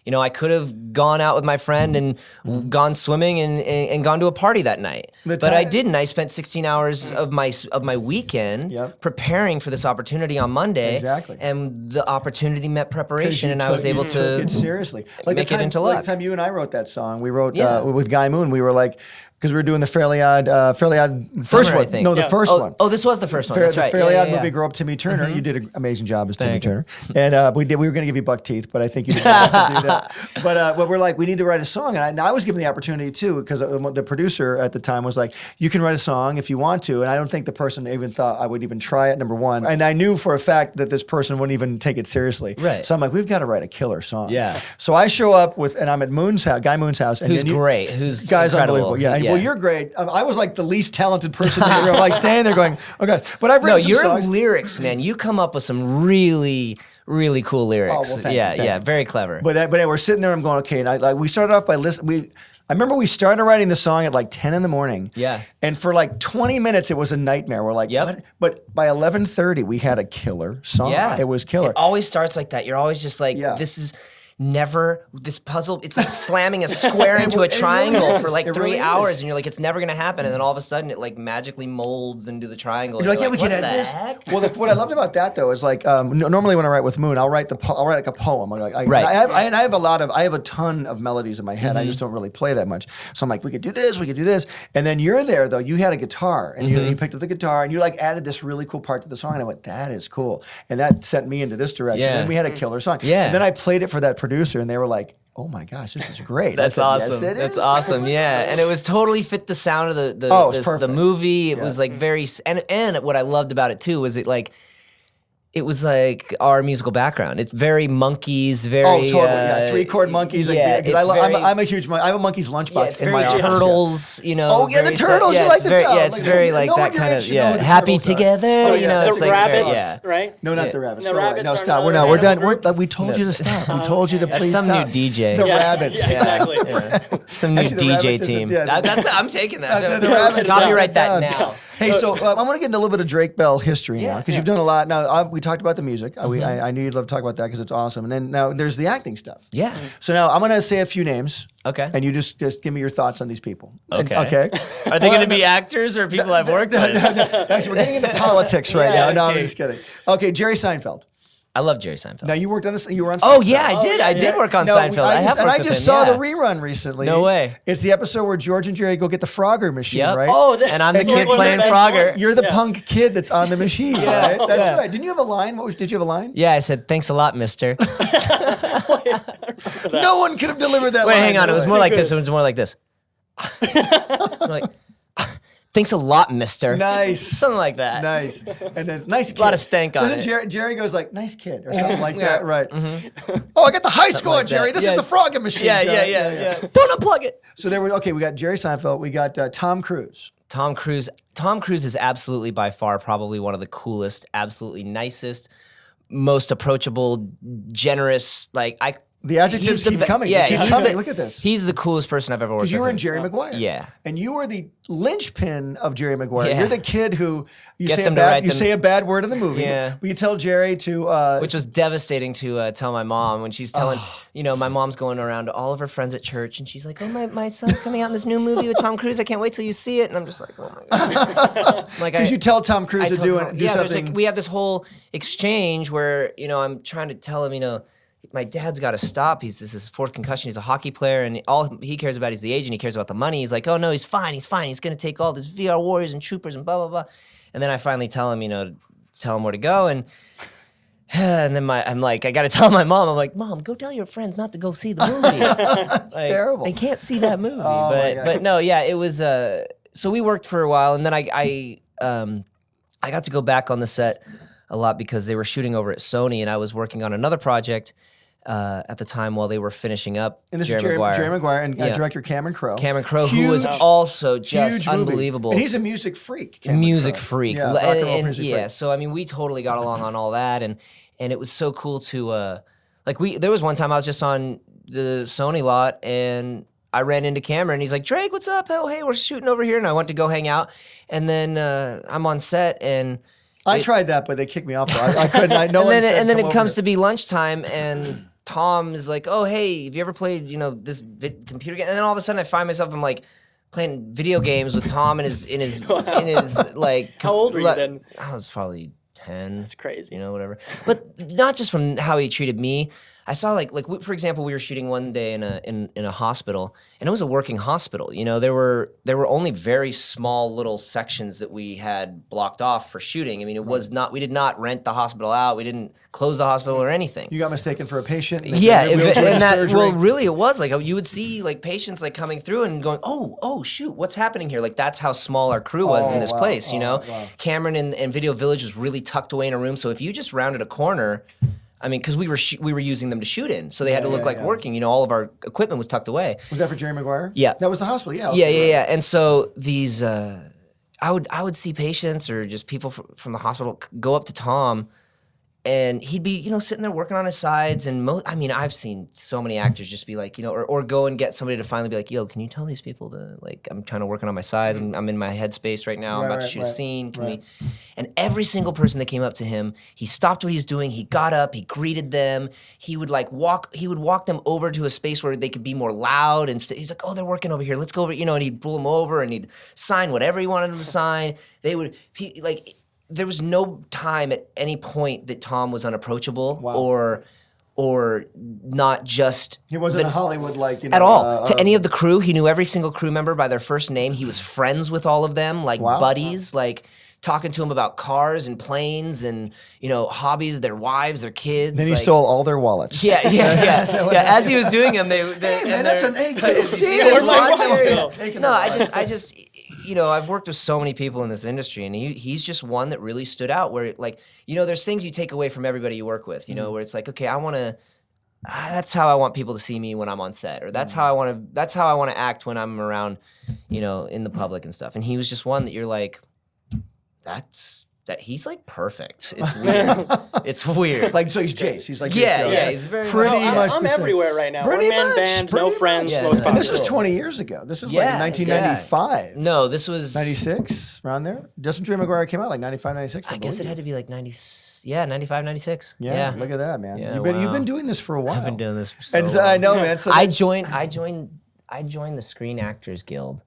I could have gone out with my friend and gone swimming and gone to a party that night. But I didn't. I spent 16 hours of my weekend preparing for this opportunity on Monday. Exactly. And the opportunity met preparation, and I was You able took to it seriously. make it into luck. Like the time you and I wrote that song, we wrote with Guy Moon. We were like, because we were doing the Fairly Odd first Summer, I one. think. No, the first one. Oh, this was the first one. That's right. The Fairly Odd Yeah. movie. Grow Up Timmy Turner. You did an amazing job as Timmy Thank you. Turner, and we were going to give you buck teeth, but I think you did best to do that. But we're like, we need to write a song, and I was given the opportunity too, because the producer at the time was like, you can write a song if you want to, and I don't think the person even thought I would even try it. Number one, and I knew for a fact that this person wouldn't even take it seriously. Right. So I'm like, we've got to write a killer song. Yeah. So I show up and I'm at Guy Moon's house, and Who's then you- great. Who's Guy's incredible. unbelievable. Yeah. And, well, you're great. I was like the least talented person in the room, like standing there going, "Oh God!" But I've No, written some your songs. lyrics, man. You come up with some really, really cool lyrics. Oh, well, thank you, thank you. Very clever. But we're sitting there. I'm going, okay. And we started off by listening. I remember we started writing the song at like 10 in the morning. Yeah. And for like 20 minutes, it was a nightmare. We're like, Yep. what? But by 11:30, we had a killer song. Yeah. It was killer. It always starts like that. You're always just like, Yeah. this is never, this puzzle, it's like slamming a square into a It really triangle is. for like It 3 really is. hours, and you're like, it's never gonna happen. And then all of a sudden, it like magically molds into the triangle. You're like, yeah, we what can add the this. heck? Well, what I loved about that though is like normally when I write with Moon, I'll write like a poem. I Right. I have a ton of melodies in my head. I just don't really play that much. So I'm like, we could do this, and then you're there though. You had a guitar, and you picked up the guitar, and you like added this really cool part to the song, and I went, that is cool, and that sent me into this direction. Yeah. And we had a killer song. Yeah. And then I played it for that producer, and they were like, oh my gosh, this is great. That's I said, awesome. Yes, it That's is. awesome. Yeah, and it was totally fit the sound of the Oh, it's the perfect. movie. It was like very and what I loved about it too was it was like our musical background. It's very Monkeys, very Oh, totally. Yeah, 3-chord Monkeys. yeah, Because it's very- I'm a huge. I have a Monkey's lunchbox Yeah, it's in very my office. Turtles, you know. Oh, yeah, the very Turtles, you yeah, like it's the very, Turtles. yeah, it's Like, very you like know that when you're kind itchy, of you know yeah. what the Happy Turtles are. together, Oh, you yeah. know. The It's like rabbits, yeah. right? No, not Yeah. the rabbits. The Go away. rabbits No, are stop. another We're animal done. We told you to stop. We told you to That's please some stop. new DJ. The Yeah, rabbits. yeah, exactly. Some new Actually, the DJ rabbits isn't- team. yeah, That's I'm taking that. The rabbits. Copyright down. that now. Hey, so I want to get into a little bit of Drake Bell history now, because Yeah. you've done a lot. Now, we talked about the music. I knew you'd love to talk about that because it's awesome. And then now there's the acting stuff. Yeah. So now I'm going to say a few names. Okay. And you just give me your thoughts on these people. Okay. Okay. Are they going to be actors or people I've worked with? Actually, we're getting into politics right Yeah, now. No, I'm okay. just kidding. Okay, Jerry Seinfeld. I love Jerry Seinfeld. Now you worked on this. You were on. Oh Seinfeld. yeah, I did. I did work on No, Seinfeld. I have worked I with just him, saw yeah. the rerun recently. No way. It's the episode where George and Jerry go get the Frogger machine, Yep. right? Oh, And I'm the that's kid one of playing best Frogger. ones. You're the Yeah. punk kid that's on the machine, right? That's yeah. right. Didn't you have a line? Did you have a line? Yeah, I said thanks a lot, Mister. No one could have delivered that Wait, line. hang on. It was Right. more like this. It was more like this. Like, thanks a lot, Mister. Nice. Something like that. Nice. And then nice kid. lot of stank on Doesn't it. Jerry goes like, nice kid, or something like that, right? Oh, I got the high score, like that. Jerry. This Yeah. is the Frogger machine. Yeah. Don't unplug it. So we got Jerry Seinfeld. We got Tom Cruise. Tom Cruise. Tom Cruise is absolutely by far probably one of the coolest, absolutely nicest, most approachable, generous. The adjectives he's the keep be- coming. Yeah, They keep he's coming. the- Look at this. He's the coolest person I've ever worked with. Because you were in him. Jerry Maguire. Yeah. And you were the linchpin of Jerry Maguire. Yeah. You're the kid who Gets him to write them- say a bad word in the movie. Yeah. But you tell Jerry to Which was devastating to tell my mom when she's telling, my mom's going around to all of her friends at church, and she's like, "Oh, my son's coming out in this new movie with Tom Cruise. I can't wait till you see it." And I'm just like, "Oh my god!" because you tell Tom Cruise to do there's something. we have this whole exchange where I'm trying to tell him, my dad's got to stop. This is his fourth concussion. He's a hockey player, and all he cares about is the age, and he cares about the money. He's like, "Oh no, he's fine. He's fine. He's gonna take all this VR warriors and troopers and blah blah blah." And then I finally tell him, tell him where to go, and then I'm like, I got to tell my mom. I'm like, "Mom, go tell your friends not to go see the movie." It's terrible. They can't see that movie. Oh, my God. but no, yeah, it was. So we worked for a while, and then I got to go back on the set a lot because they were shooting over at Sony, and I was working on another project at the time while they were finishing up And this Jerry is Jerry Maguire. Maguire and Yeah. director Cameron Crowe. Cameron Crowe, who was Huge- also just huge movie. unbelievable. And he's a music freak. Cameron music Crowe. freak. Yeah, rock and roll And music freak. so I mean, we totally got along on all that, and it was so cool to there was one time I was just on the Sony lot, and I ran into Cameron. He's like, "Drake, what's up? Oh, hey, we're shooting over here," and I went to go hang out, and then I'm on set, and I tried that, but they kicked me off. I couldn't. No one said, and then "Come it comes over to be lunchtime, and Tom is like, oh, hey, have you ever played, this computer game? And then all of a sudden I find myself, I'm like playing video games with Tom in his like. How old were you then? I was probably 10. That's crazy. Whatever. But not just from how he treated me. I saw for example, we were shooting one day in a hospital, and it was a working hospital. There were only very small little sections that we had blocked off for shooting. I mean, it was not. We did not rent the hospital out. We didn't close the hospital or anything. You got mistaken for a patient. Yeah, and that surgery. really it was like you would see like patients like coming through and going, oh shoot, what's happening here? Like that's how small our crew was in this place. Wow. Cameron and Video Village was really tucked away in a room, so if you just rounded a corner. I mean, because we were using them to shoot in, so they had to look like working. All of our equipment was tucked away. Was that for Jerry Maguire? Yeah, that was the hospital. Yeah, yeah. And so these, I would see patients or just people from the hospital go up to Tom, and he'd be sitting there working on his sides. And I've seen so many actors just be like or go and get somebody to finally be like, yo, can you tell these people to like I'm trying to working on my sides. I'm in my headspace right now. I'm about to shoot a scene. Can we? And every single person that came up to him, he stopped what he was doing. He got up. He greeted them. He would walk them over to a space where they could be more loud. And he's like, oh, they're working over here. Let's go over. And he'd pull them over and he'd sign whatever he wanted them to sign. There was no time at any point that Tom was unapproachable or not just. He wasn't a Hollywood at all. To any of the crew, he knew every single crew member by their first name. He was friends with all of them, like buddies, like talking to them about cars and planes and hobbies, their wives, their kids. Then he stole all their wallets. Yeah. As he was doing them, that's an egg. No, I just. I've worked with so many people in this industry, and he's just one that really stood out. Where there's things you take away from everybody you work with. Where it's like, okay, I want to. That's how I want people to see me when I'm on set, or that's how I want to. That's how I want to act when I'm around, in the public and stuff. And he was just one that you're like, that he's like perfect. It's weird. It's weird. Like so, he's Jace. He's like he's very pretty much. I'm everywhere right now. Pretty One-man much, band, no friends, Yeah, most And this was popular. 20 years ago. This is like 1995. No, this was 96, around there. Justin Jerry Maguire came out like 95, 96. I guess it had to be like 95, 96. Yeah, look at that, man. Yeah, You've been doing this for a while. I've been doing this for so And so, long. I know, man. So I joined the Screen Actors Guild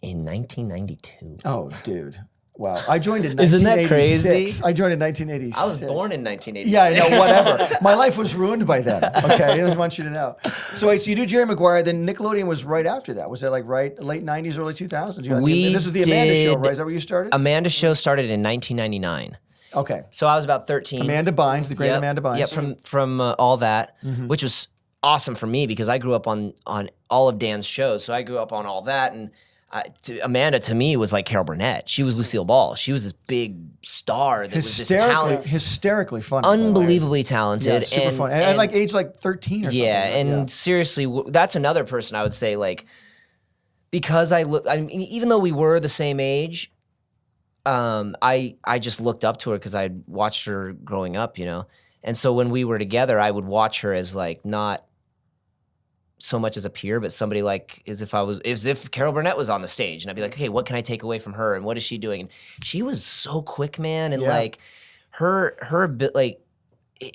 in 1992. Oh, dude. Wow. I joined in Isn't that 1986. crazy? I joined in 1986. I was born in 1986. Yeah, I know, whatever. My life was ruined by then. Okay, I just want you to know. So wait, so you do Jerry Maguire, then Nickelodeon was right after that. Was that like late 90s, early 2000s? This was the Amanda show, right? Is that where you started? Amanda show started in 1999. Okay. So I was about 13. Amanda Bynes, the great Amanda Bynes. Yeah, from all that, which was awesome for me because I grew up on all of Dan's shows. So I grew up on all that, and Amanda to me was like Carol Burnett. She was Lucille Ball. She was this big star that was this talented, hysterically funny, unbelievably talented, yeah, super fun, and like age like 13 or something. Yeah, and seriously, that's another person I would say like because I mean, even though we were the same age, I just looked up to her because I watched her growing up, and so when we were together, I would watch her as like not so much as a peer, but somebody like as if Carol Burnett was on the stage, and I'd be like, okay, what can I take away from her, and what is she doing? And she was so quick, man, and like her bit like,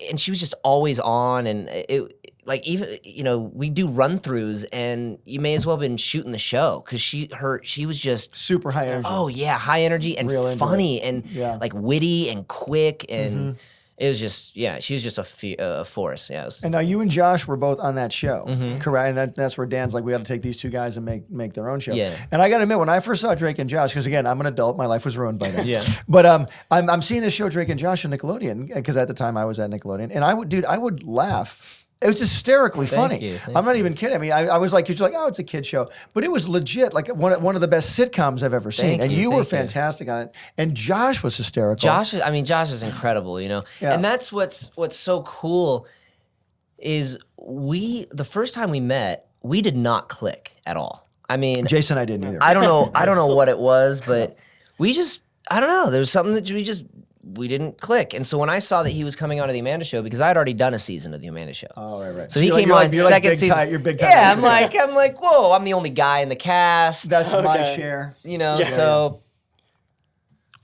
and she was just always on, and it like even we do run throughs, and you may as well have been shooting the show because she was just super high energy. Oh yeah, high energy and Real funny and like witty and quick and. It was just, she was just a force. Yeah. And now you and Josh were both on that show, correct? And that's where Dan's like, we got to take these two guys and make their own show. Yeah. And I got to admit, when I first saw Drake and Josh, because again, I'm an adult, my life was ruined by then. Yeah. But I'm seeing this show Drake and Josh on Nickelodeon because at the time I was at Nickelodeon, and I would laugh. It was hysterically funny. I'm not even kidding. I mean, I was like, you're like, oh, it's a kid show, but it was legit, like one of the best sitcoms I've ever seen. And you were fantastic on it. And Josh was hysterical. Josh is incredible, Yeah. And that's what's so cool is the first time we met, we did not click at all. I mean, Jason and I didn't either. I don't know what it was, but we just, I don't know. There was something that we didn't click. And so when I saw that he was coming on to the Amanda show, because I had already done a season of the Amanda show. Oh, right. So he came on second season. You're big time. Yeah, I'm like, whoa, I'm the only guy in the cast. That's my chair. So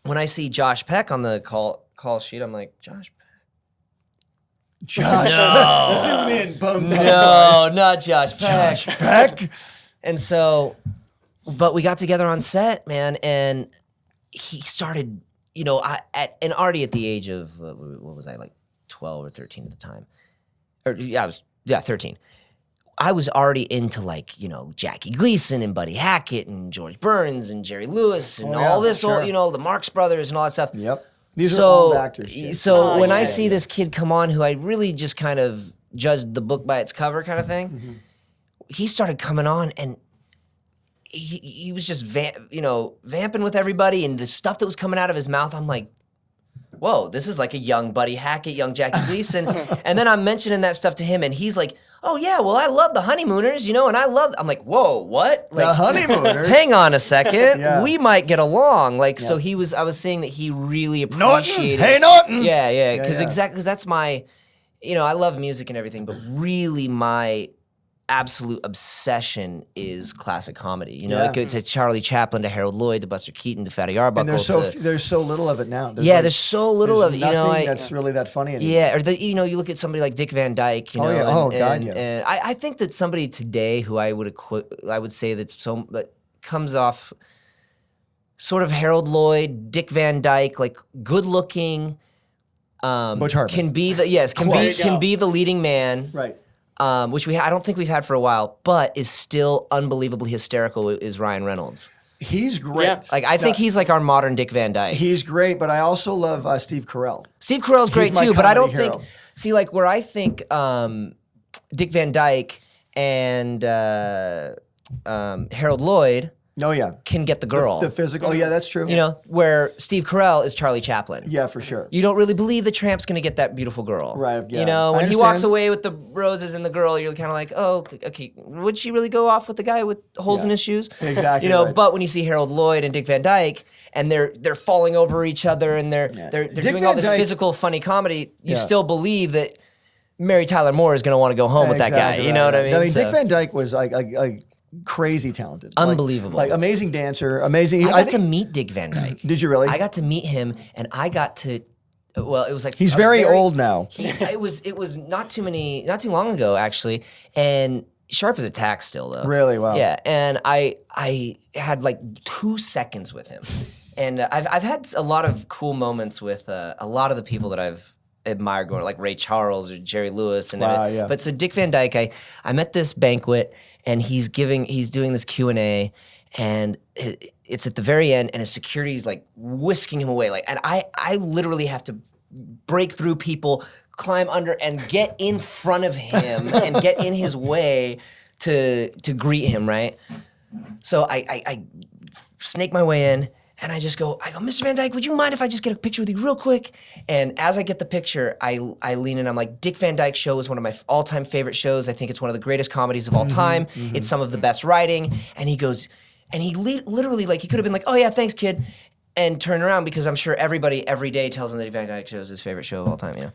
when I see Josh Peck on the call sheet, I'm like, Josh Peck. Josh. No. Zoom in. Boom. No, not Josh Peck. Josh Peck. And so, but we got together on set, man, and he started, already at the age of, what was I, like 12 or 13 at the time? I was 13. I was already into Jackie Gleason and Buddy Hackett and George Burns and Jerry Lewis and all this sure. old, the Marx Brothers and all that stuff. Yep. These are old actors. Yeah. So when I see this kid come on who I really just kind of judged the book by its cover kind of thing, he started coming on and he was just vamping with everybody, and the stuff that was coming out of his mouth, I'm like, whoa, this is like a young Buddy Hackett, young Jackie Gleason. And then I'm mentioning that stuff to him, and he's like, oh yeah, well, I love the Honeymooners, and I'm like, whoa, what? The Honeymooners? Hang on a second. Yeah. We might get along. So I was saying that he really appreciated. Hey, Norton! Yeah, because that's my, I love music and everything, but really my absolute obsession is classic comedy. It goes to Charlie Chaplin, to Harold Lloyd, to Buster Keaton, to Fatty Arbuckle. And there's so little of it now. There's so little of it. Nothing that's really that funny anymore. Yeah, or you look at somebody like Dick Van Dyke. And I think that somebody today who I would say that comes off sort of Harold Lloyd, Dick Van Dyke, like good looking. Butch Hartman can be the leading man. Right. Which I don't think we've had for a while, but is still unbelievably hysterical, is Ryan Reynolds. He's great. Yeah. I think he's like our modern Dick Van Dyke. He's great, but I also love Steve Carell. Steve Carell's great my too, but I don't comedy think. hero. See, like where I think Dick Van Dyke and Harold Lloyd Oh yeah, can get the girl. the physical. Oh yeah, that's true. Where Steve Carell is Charlie Chaplin. Yeah, for sure. You don't really believe the tramp's going to get that beautiful girl. Right, yeah. I When he walks understand. away with the roses and the girl, you're kind of like, oh, okay, would she really go off with the guy with holes in his shoes? Exactly, right. But when you see Harold Lloyd and Dick Van Dyke, and they're falling over each other, and they're doing all Van this Dyke- physical, funny comedy, you still believe that Mary Tyler Moore is going to want to go home with that guy. Exactly You know right. what I mean? I mean, So- Dick Van Dyke was like crazy talented, Unbelievable. like amazing dancer, amazing. I got to meet Dick Van Dyke. Did you really? I got to meet him, and I got to. Well, it was like He's very old now. It was not too long ago actually, and sharp as a tack still though. Really? Wow. Yeah, and I had like 2 seconds with him, and I've had a lot of cool moments with a lot of the people that I've admired going, like Ray Charles or Jerry Lewis, and Wow, yeah. But so Dick Van Dyke, I met this banquet, and he's doing this Q&A, and it's at the very end, and his security's like whisking him away, and I literally have to break through people, climb under, and get in front of him and get in his way to greet him, right? So I snake my way in, and I go, Mr. Van Dyke, would you mind if I just get a picture with you real quick? And as I get the picture, I lean in, I'm like, Dick Van Dyke Show is one of my all-time favorite shows. I think it's one of the greatest comedies of all time. It's some of the best writing. And he goes, and he literally, like, he could have been like, oh yeah, thanks, kid, and turn around, because I'm sure everybody every day tells him that Van Dyke Show is his favorite show of all time,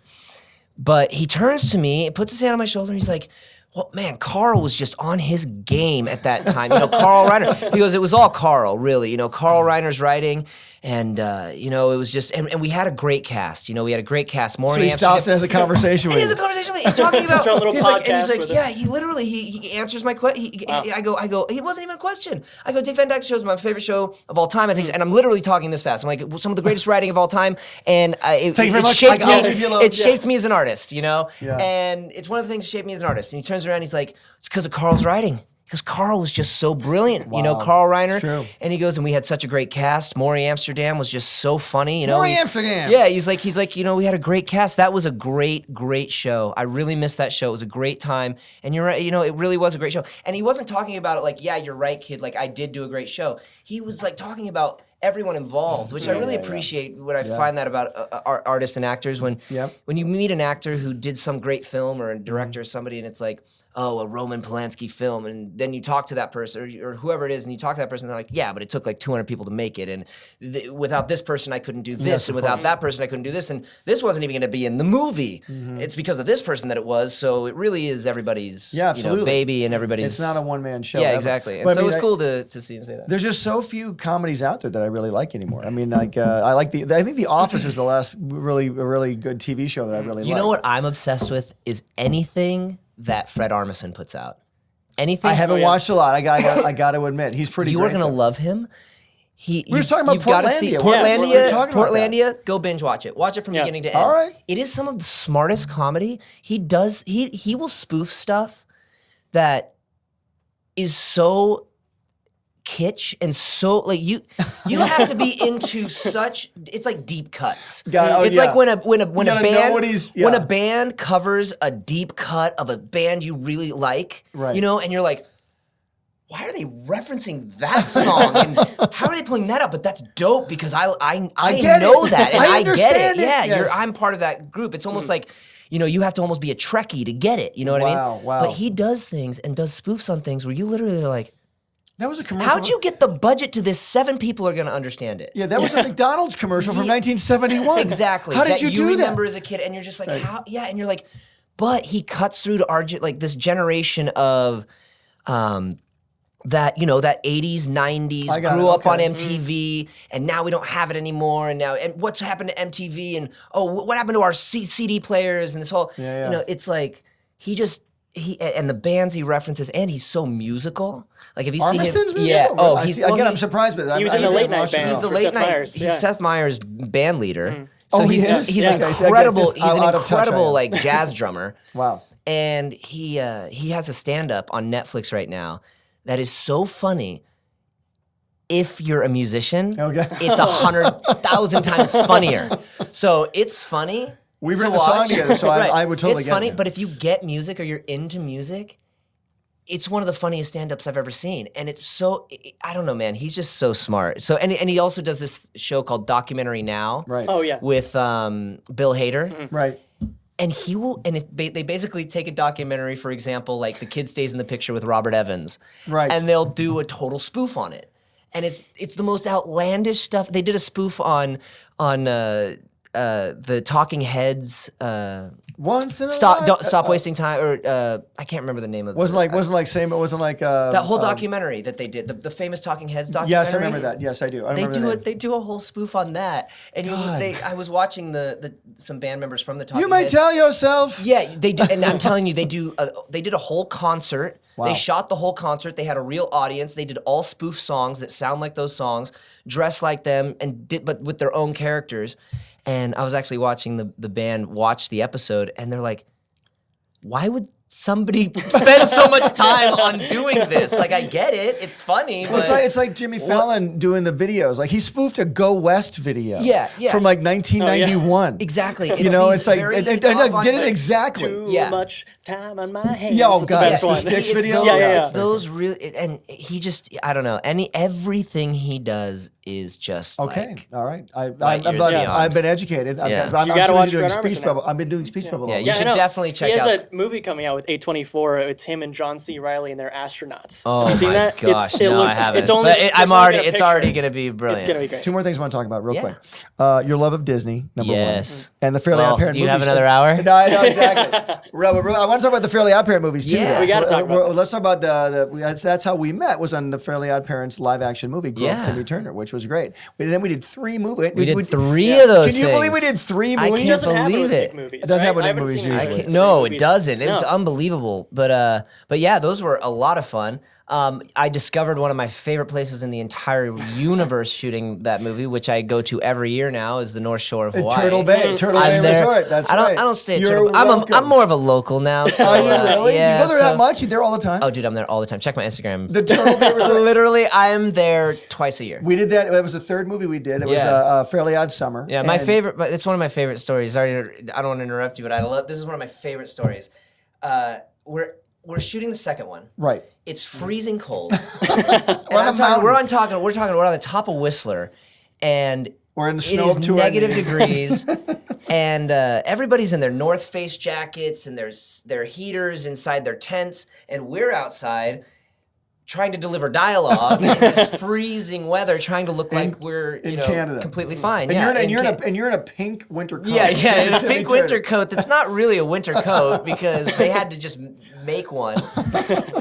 But he turns to me, puts his hand on my shoulder, and he's like, well, man, Carl was just on his game at that time. Carl Reiner. He goes, it was all Carl, really. Carl Reiner's writing, and it was just, and we had a great cast. We had a great cast. So he stops and has a conversation with He has a you. conversation with me. He's talking about. Start a little he's podcast like, with yeah. He literally he answers my question. I go. It wasn't even a question. I go. Dick Van Dyke Show is my favorite show of all time. I think, and I'm literally talking this fast. I'm like, some of the greatest writing of all time, and Thank you very it much. shaped I'll me. leave you alone. It Yeah. shaped me as an artist. Yeah. And it's one of the things that shaped me as an artist. And he turns around. He's like, it's because of Carl's writing. Because Carl was just so brilliant, Wow. Carl Reiner. It's true. And he goes, and we had such a great cast. Maury Amsterdam was just so funny, Maury Amsterdam. Yeah, he's like, we had a great cast. That was a great show. I really missed that show. It was a great time. And you're right, it really was a great show. And he wasn't talking about it like, yeah, you're right, kid. Like, I did do a great show. He was like talking about everyone involved, which I really appreciate when I find that about artists and actors. When you meet an actor who did some great film or a director or somebody, and it's like, oh, a Roman Polanski film, and then you talk to that person or whoever it is, and you talk to that person, and they're like, yeah, but it took like 200 people to make it, and without this person, I couldn't do this, Yes, and of without course. that person, I couldn't do this, and this wasn't even going to be in the movie. It's because of this person that it was. So it really is everybody's absolutely. baby and everybody's. It's not a one-man show. Yeah, ever. exactly. And But, so I it mean, was cool to see him say that. There's just so few comedies out there that I really like anymore. I mean, like I like I think The Office is the last really good TV show that I really like. You know what I'm obsessed with is anything that Fred Armisen puts out. Anything. I haven't watched a lot. I got to admit, he's pretty. You great, are gonna though. love him. We were talking about you've gotta see Portlandia. We were talking about that. Portlandia. Go binge watch it. Watch it from beginning to end. All right. It is some of the smartest comedy. He does. He will spoof stuff that is so kitsch and so like you have to be into such. It's like deep cuts. It's like when a gotta know what he's- when a band covers a deep cut of a band you really like. Right. And you're like, why are they referencing that song? And how are they pulling that up? But that's dope because I get know it. that and I I get understand it. it. Yeah, Yes. I'm part of that group. It's almost like, you have to almost be a Trekkie to get it. You know what I mean? Wow. But he does things and does spoofs on things where you literally are like, That was a commercial. how'd you get the budget to this? 7 people are going to understand it. Yeah, that was a McDonald's commercial from 1971. Exactly. How did that you do remember that? as a kid, and you're just like, how? Yeah, and you're like, but he cuts through to our like this generation of, that 80s, 90s I got grew it, up on okay. MTV, and now we don't have it anymore. And what's happened to MTV? And what happened to our CD players? And this whole, Yeah. it's like he and the bands he rereferences, and he's so musical. Like if you see him, Armisten's musical? yeah. Oh, I he's see. Again, I'm surprised by that. He was in the late night watched it. band. He's the for late Seth night. Meyers, He's yeah. Seth Meyers' band leader. Oh, So he he's is? he's Okay, so I get incredible. this. He's How an out of touch I incredible am. like jazz drummer. Wow. And he has a stand-up on Netflix right now that is so funny. If you're a musician, Okay. it's 100,000 times funnier. So it's funny. We've to written a song watch. together, so I would totally It's get funny, it. but if you get music or you're into music, it's one of the funniest stand-ups I've ever seen. And it's so, I don't know, man. He's just so smart. So, and he also does this show called Documentary Now. Right. Oh yeah. With Bill Hader. Right. And they basically take a documentary, for example, like The Kid Stays in the Picture with Robert Evans. Right. And they'll do a total spoof on it. And it's the most outlandish stuff. They did a spoof on the Talking Heads. Once in a Stop! Don't stop wasting time. Or I can't remember the name of it. Wasn't like same. It wasn't like that whole documentary that they did. The famous Talking Heads documentary. Yes, I remember that. Yes, I do. I They remember do that. it. They do a whole spoof on that. And God. I was watching some band members from the Talking You might Heads. tell yourself. Yeah, they do, and I'm telling you, they did a whole concert. Wow. They shot the whole concert. They had a real audience. They did all spoof songs that sound like those songs, dressed like them, but with their own characters. And I was actually watching the band watch the episode, and they're like, "Why would somebody spend so much time on doing this? Like, I get it. It's funny, Well, but it's like Jimmy Fallon doing the videos. Like he spoofed a Go West video. Yeah. From like 1991. exactly. It's like and did it exactly. Too Yeah. much time on my hands. Yeah, oh, It's God, the it's best the one. Styx It's video? those, Yeah. It's those really, and he just, I don't know. Everything he does is just Okay, like, all right. Light years beyond. I've been educated. Yeah. I'm You gotta watch doing Fred speech Armisen bubble. I've been doing speech bubble. Yeah, all you week. should I know. definitely check He has out- a movie coming out with A24. It's him and John C. Reilly and they're astronauts. oh Have you seen my that? gosh, It no, look- I haven't. It's only, but there's I'm only already, been a it's already picture. gonna be brilliant. It's gonna be great. Two more things I want to talk about real Yeah. quick. Your love of Disney, number Yes. one, and the Fairly Well, Odd Parent do you movies. have another hour? No, I know exactly. I want to talk about the Fairly Odd Parent movies too. Yeah. though. We gotta talk about that. Let's talk about that's how we met. Was on the Fairly Odd Parents live action movie, Grow Up Yeah. Timmy Turner, which was great. Then we did 3 movies. We did 3 of those Can you believe we things. did 3 I movies? can't Doesn't happen believe with it. big movies, It doesn't right? happen with I haven't movies seen it usually. with No, movies. it doesn't. It was No. unbelievable. But yeah, those were a lot of fun. I discovered one of my favorite places in the entire universe shooting that movie, which I go to every year now, is the North Shore of Hawaii. Turtle Bay I'm there. Resort. That's I don't. right. I don't stay at You're Turtle Bay. I'm welcome. more of a local now. So, Are you really? Yeah, Do you go there so- that much? You're there all the time. Oh, dude, I'm there all the time. Check my Instagram. The Turtle Bay Resort. Literally, I'm there twice a year. We did that. It was the 3rd movie we did. It was Yeah. Fairly Odd Summer. Yeah, my And- favorite. But it's one of my favorite stories. Sorry, I don't want to interrupt you, but I love. This is one of my favorite stories. We're shooting the second one. Right. It's freezing cold. We're on a mountain. We're on the top of Whistler, and Or in the It snow is up to our negative knees. degrees, and everybody's in their North Face jackets, and there's their heaters inside their tents, and we're outside trying to deliver dialogue in this freezing weather, trying to look like we're in Canada. completely fine. And, yeah, you're in a pink winter coat. yeah, in a Timmy pink Turner. winter coat that's not really a winter coat because they had to just make one.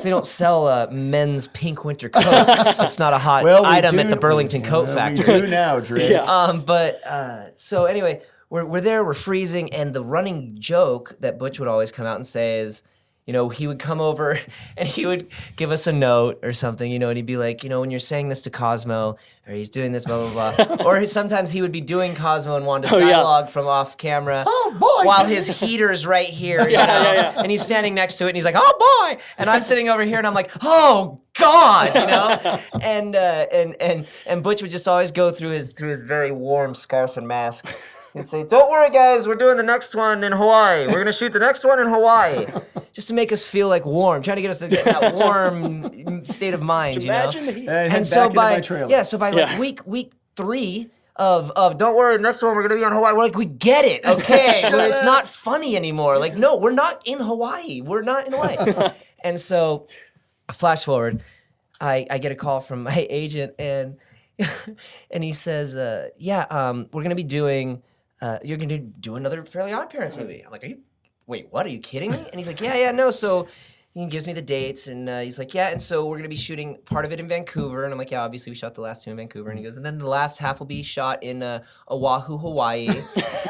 They don't sell men's pink winter coats. It's not a hot Well, we item do- at the Burlington Coat We Factory. do now, Drake. Yeah. So anyway, we're there, we're freezing, and the running joke that Butch would always come out and say is, you know, he would come over and he would give us a note or something, you know, and he'd be like, you know, when you're saying this to Cosmo, or he's doing this, blah, blah, blah. Or sometimes he would be doing Cosmo and Wanda's dialogue from off camera. Oh, boy. While his heater's right here, you know, and he's standing next to it and he's like, oh, boy. And I'm sitting over here and I'm like, oh, God, you know? And Butch would just always go through his very warm scarf and mask. And say, don't worry, guys, we're doing the next one in Hawaii. We're going to shoot the next one in Hawaii. Just to make us feel like warm, trying to get us to get in that warm state of mind, Imagine the heat. And head back into my trailer. so by like week 3 of don't worry, the next one we're going to be on Hawaii, we're like, we get it, okay. It's not funny anymore. Like, no, we're not in Hawaii. We're not in Hawaii. And so, flash forward, I get a call from my agent and he says, we're going to be doing... you're going to do another Fairly Odd Parents movie. I'm like, wait, what? Are you kidding me? And he's like, yeah, no. So he gives me the dates, and he's like, yeah, and so we're going to be shooting part of it in Vancouver. And I'm like, yeah, obviously we shot the last 2 in Vancouver. And he goes, and then the last half will be shot in Oahu, Hawaii,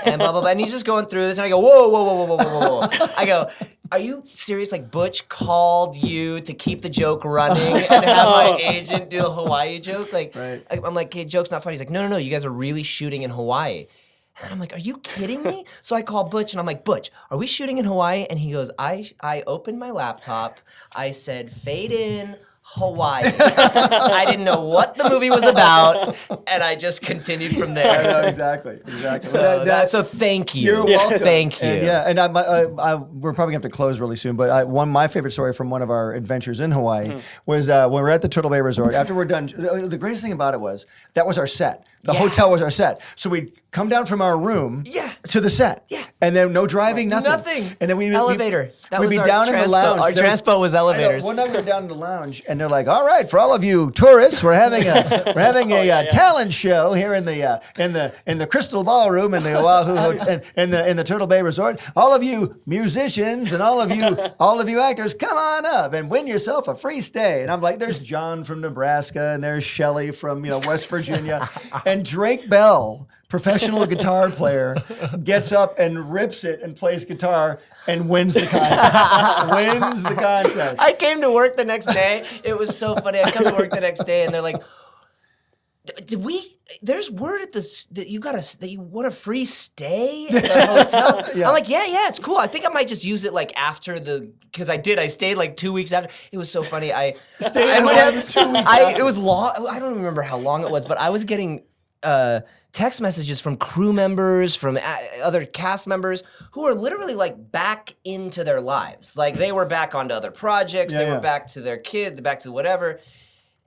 and blah, blah, blah. And he's just going through this, and I go, whoa. I go, are you serious? Like, Butch called you to keep the joke running and have my agent do a Hawaii joke? Like, Right. I'm like, hey, joke's not funny. He's like, no, you guys are really shooting in Hawaii. And I'm like, are you kidding me? So I call Butch and I'm like, Butch, are we shooting in Hawaii? And he goes, I opened my laptop. I said, fade in Hawaii. I didn't know what the movie was about. And I just continued from I there. know, exactly. So thank you. You're welcome. Thank you. And we're probably going to have to close really soon, but my favorite story from one of our adventures in Hawaii was when we were at the Turtle Bay Resort. After we're done, the greatest thing about it was that was our set. The hotel was our set. So we'd come down from our room to the set. Yeah. And then no driving, nothing. Nothing. And then elevator. That we'd was be our down in the transpo. lounge. Our transpo was elevators. One night we were down in the lounge, and they're like, "All right, for all of you tourists, we're having a talent show here in the Crystal Ballroom in the Oahu Hotel, in the Turtle Bay Resort. All of you musicians and all of you actors, come on up and win yourself a free stay." And I'm like, "There's John from Nebraska, and there's Shelley from West Virginia, and Drake Bell." Professional guitar player gets up and rips it and plays guitar and wins the contest. I came to work the next day. It was so funny. I come to work the next day and they're like, there's word at this that you want a free stay at the hotel. Yeah. I'm like, yeah, it's cool. I think I might just use it like after because I stayed like 2 weeks after. It was so funny. I Stayed I in would Hawaii have- 2 weeks I- after. It was long. I don't remember how long it was, but I was getting text messages from crew members, from other cast members who are literally like back into their lives. Like they were back onto other projects. They were back to their kid, back to whatever.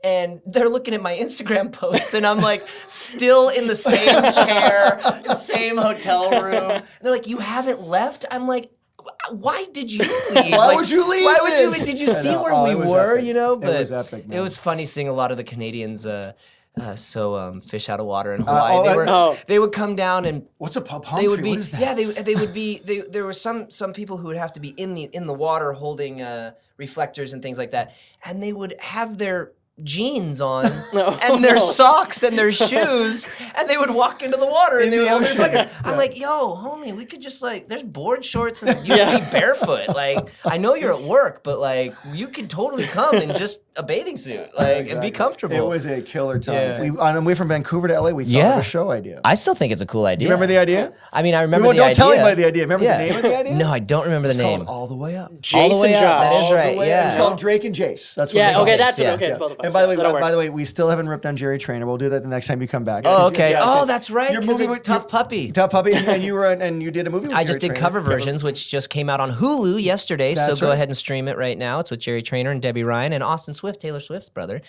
And they're looking at my Instagram posts, and I'm like still in the same chair, the same hotel room. And they're like, "You haven't left?" I'm like, "Why did you leave? Why would you leave Why would you this?" leave? Did you I see know. where Oh, we it was were? epic. You know, It but was epic, man. it was funny seeing a lot of the Canadians. Fish out of water in Hawaii. They would come down and What's a palm they would tree? be What is that? yeah they would be there were some people who would have to be in the water holding reflectors and things like that, and they would have their jeans on and their socks and their shoes, and they would walk into the water and In they the would hold ocean. their reflector. Yeah. I'm like, yo, homie, we could just like, there's board shorts and you can be barefoot. Like, I know you're at work, but like, you could totally come in just a bathing suit, like, and be comfortable. It was a killer time. Yeah. On the way from Vancouver to LA, we thought of a show idea. I still think it's a cool idea. You remember the idea? I mean, I remember the Don't idea. tell anybody the idea. Remember the name of the idea? No, I don't remember the It's name. called All the Way Up. All the Jace way and up. That Josh. is right. Yeah. It's called Drake and Jace. That's what Yeah, it's okay, called. that's Yeah. okay. It's both of us. And by That'll the work. way, we still haven't ripped on Jerry Trainer. We'll do that the next time you come back. Oh, okay. Yeah, Oh, that's right. Your 'cause movie of with Tough Puppy. Tough Puppy, and you did a movie with I Jerry just did Trainer. cover versions, which just came out on Hulu yesterday. That's so go right. ahead and stream it right now. It's with Jerry Trainer and Debbie Ryan and Austin Swift, Taylor Swift's brother.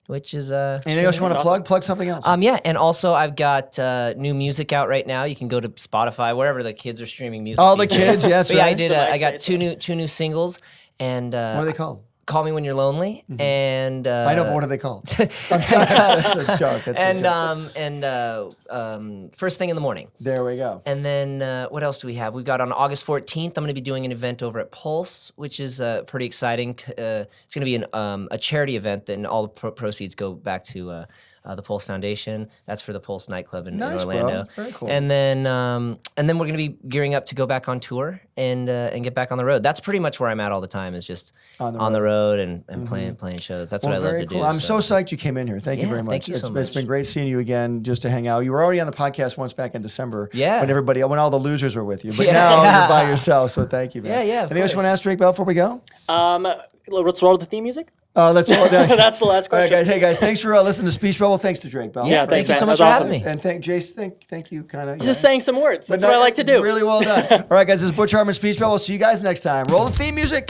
which is Anything else you want to plug? Plug something else. Yeah, and also I've got new music out right now. You can go to Spotify, wherever the kids are streaming music. All the these days. kids, yes, But yeah, I right. did. I got two new singles, and What are they called? Call Me When You're Lonely, and I know, but what are they called? I'm sorry, that's a joke. That's a joke. First Thing in the Morning. There we go. And then what else do we have? We've got on August 14th, I'm going to be doing an event over at Pulse, which is pretty exciting. It's going to be a charity event, and all the proceeds go back to the Pulse Foundation. That's for the Pulse nightclub in Orlando. Bro. Very cool. And then we're going to be gearing up to go back on tour and get back on the road. That's pretty much where I'm at all the time, is just on the road and playing shows. That's what I love very to cool. do. I'm so psyched you came in here. Thank you very much. Thank you so It's much. been great seeing you again, just to hang out. You were already on the podcast once back in December. Yeah. When all the losers were with you. But Yeah. now you're by yourself, so thank you, man. Yeah, of Anything else you course. want to ask Drake Bell before we go? Let's roll the theme music. That's all. That's the last All right, question. guys. Hey, guys. Thanks for listening to Speech Bubble. Thanks to Drake Bell. Yeah, thank thanks, you so man. much That for was having me. And thank Jace. Thank you. Kind of. Just saying some words. That's what I like to do. Really well done. All right, guys. This is Butch Hartman, Speech Bubble. See you guys next time. Roll the theme music.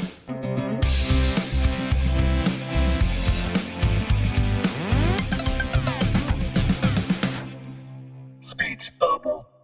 Speech bubble.